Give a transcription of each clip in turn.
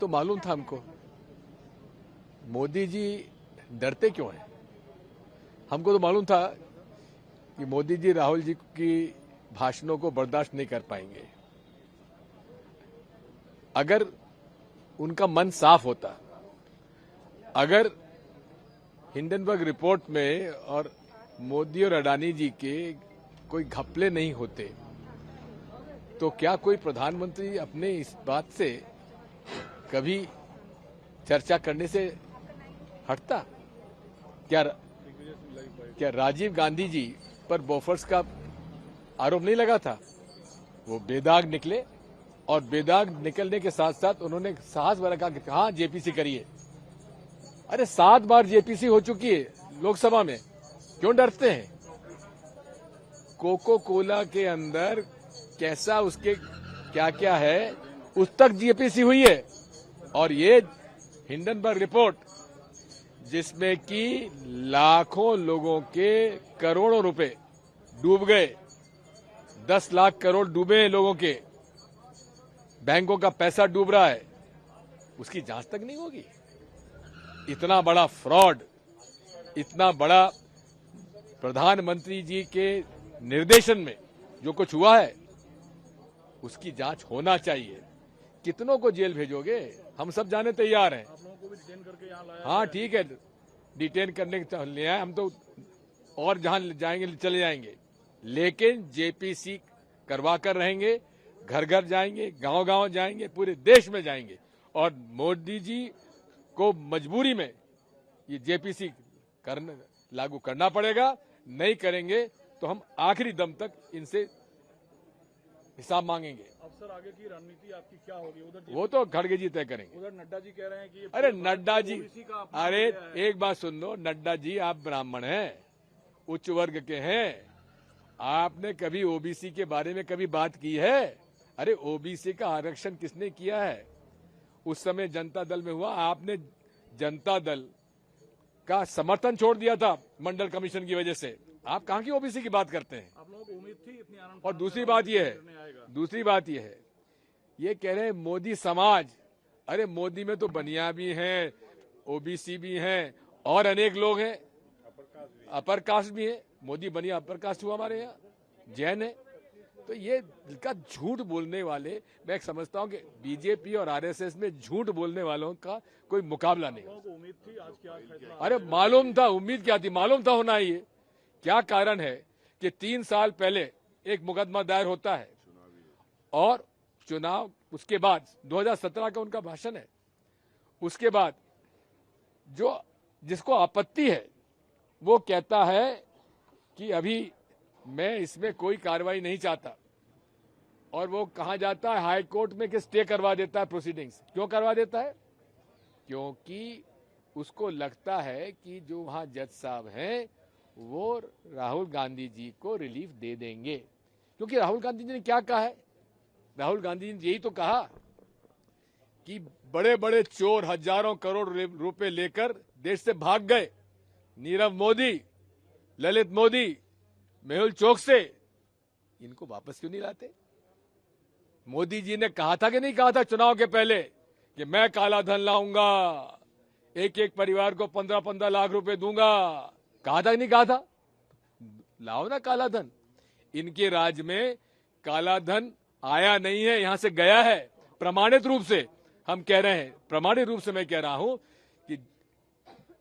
तो मालूम था हमको मोदी जी डरते क्यों हैं। हमको तो मालूम था कि मोदी जी राहुल जी की भाषणों को बर्दाश्त नहीं कर पाएंगे। अगर उनका मन साफ होता, अगर हिंडनबर्ग रिपोर्ट में और मोदी और अडानी जी के कोई घपले नहीं होते, तो क्या कोई प्रधानमंत्री अपने इस बात से कभी चर्चा करने से हटता? क्या राजीव गांधी जी पर बोफर्स का आरोप नहीं लगा था? वो बेदाग निकले और बेदाग निकलने के साथ साथ उन्होंने साहस भरा कहा कि हाँ जेपीसी करिए। अरे 7 बार जेपीसी हो चुकी है लोकसभा में, क्यों डरते हैं? कोको कोला के अंदर कैसा उसके क्या क्या है उस तक जेपीसी हुई है। और ये हिंडनबर्ग रिपोर्ट जिसमें कि लाखों लोगों के करोड़ों रुपए डूब गए, 10 लाख करोड़ डूबे हैं लोगों के, बैंकों का पैसा डूब रहा है, उसकी जांच तक नहीं होगी। इतना बड़ा फ्रॉड, इतना बड़ा प्रधानमंत्री जी के निर्देशन में जो कुछ हुआ है उसकी जांच होना चाहिए। कितनों को जेल भेजोगे? हम सब जाने तैयार हैं। आप लोगों को भी डिटेन करके यहाँ लाया। हाँ ठीक है, डिटेन करने के लिए आए हम तो, और जहां जाएंगे चले जाएंगे, लेकिन जेपीसी करवा कर रहेंगे, घर घर जाएंगे, गांव गांव जाएंगे, पूरे देश में जाएंगे। और मोदी जी को मजबूरी में ये जेपीसी लागू करना पड़ेगा। नहीं करेंगे तो हम आखिरी दम तक इनसे हिसाब मांगेंगे। अब सर आगे की रणनीति आपकी क्या होगी? उधर वो तो खड़गे जी तय करेंगे। उधर नड्डा जी कह रहे हैं कि अरे नड्डा जी, ओबीसी का अपना अरे हो गया है। एक बात सुन लो, नड्डा जी आप ब्राह्मण हैं, उच्च वर्ग के हैं, आपने कभी ओबीसी के बारे में कभी बात की है? अरे ओबीसी का आरक्षण किसने किया है? उस समय जनता दल में हुआ, आपने जनता दल का समर्थन छोड़ दिया था मंडल कमीशन की वजह से। आप कहां की ओबीसी की बात करते हैं? आप लोगों को उम्मीद थी इतनी आनंद। और दूसरी बात यह है, ये कह रहे हैं मोदी समाज। अरे मोदी में तो बनिया भी हैं, ओबीसी भी हैं और अनेक लोग हैं, अपर कास्ट भी है। मोदी बनिया अपर कास्ट हुआ हमारे यहाँ, जैन है। तो ये का झूठ बोलने वाले, मैं समझता हूँ कि बीजेपी और आरएसएस में झूठ बोलने वालों का कोई मुकाबला नहीं। उम्मीद थी आज क्या फैसला? अरे मालूम था, उम्मीद क्या थी, मालूम था होना ही है। क्या कारण है कि 3 साल पहले एक मुकदमा दायर होता है और चुनाव, उसके बाद 2017 का उनका भाषण है, उसके बाद जो जिसको आपत्ति है वो कहता है कि अभी मैं इसमें कोई कार्रवाई नहीं चाहता, और वो कहा जाता है हाई कोर्ट में कि स्टे करवा देता है प्रोसीडिंग्स। क्यों करवा देता है? क्योंकि उसको लगता है कि जो वहां जज साहब हैं वो राहुल गांधी जी को रिलीफ दे देंगे। क्योंकि राहुल गांधी जी ने क्या कहा है? राहुल गांधी जी ने यही तो कहा कि बड़े बड़े चोर हजारों करोड़ रुपए लेकर देश से भाग गए, नीरव मोदी, ललित मोदी, मेहुल चोकसे, इनको वापस क्यों नहीं लाते? मोदी जी ने कहा था कि नहीं कहा था चुनाव के पहले कि मैं काला धन लाऊंगा, एक एक परिवार को 15-15 लाख रुपए दूंगा? कहा था कि नहीं कहा था? लाओ ना काला धन। इनके राज में काला धन आया नहीं है, यहां से गया है। प्रमाणित रूप से हम कह रहे हैं, प्रमाणित रूप से मैं कह रहा हूं कि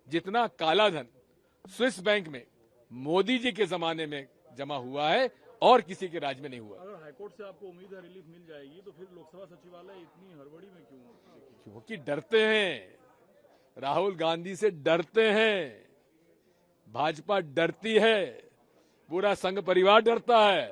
जितना काला धन स्विस बैंक में मोदी जी के जमाने में जमा हुआ है और किसी के राज में नहीं हुआ। अगर हाईकोर्ट से आपको उम्मीद है रिलीफ मिल जाएगी, तो फिर लोकसभा सचिवालय इतनी हड़बड़ी में क्यों? क्योंकि डरते हैं, राहुल गांधी से डरते हैं, भाजपा डरती है, पूरा संघ परिवार डरता है।